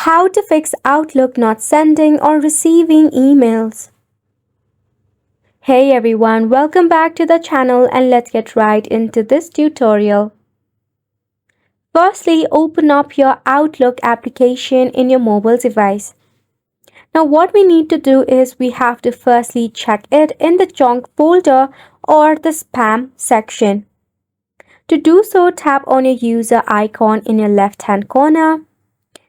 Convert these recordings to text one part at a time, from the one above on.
How to fix Outlook not sending or receiving emails. Hey everyone, welcome back to the channel and let's get right into this tutorial. Firstly, open up your Outlook application in your mobile device. Now what we need to do is we have to firstly check it in the junk folder or the spam section. To do so, tap on your user icon in your left-hand corner.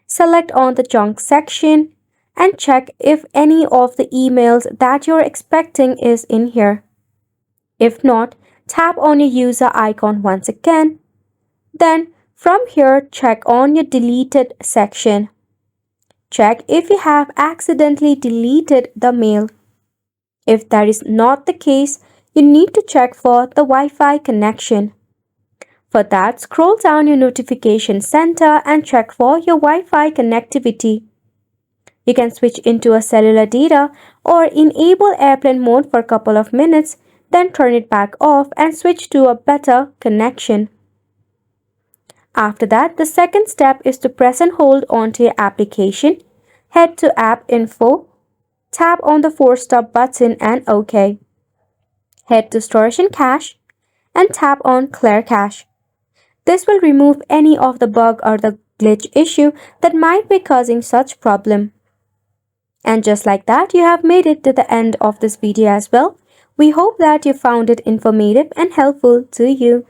Select on the junk section and check if any of the emails that you're expecting is in here. If not, tap on your user icon once again. Then from here, check on your deleted section. Check if you have accidentally deleted the mail. If that is not the case, you need to check for the Wi-Fi connection. For that, scroll down your notification center and check for your Wi-Fi connectivity. You can switch into a cellular data or enable airplane mode for a couple of minutes, then turn it back off and switch to a better connection. After that, the second step is to press and hold onto your application, head to App Info, tap on the 4-stop button and OK. Head to Storage and Cache and tap on Clear Cache. This will remove any of the bug or the glitch issue that might be causing such problem. And just like that, you have made it to the end of this video as well. We hope that you found it informative and helpful to you.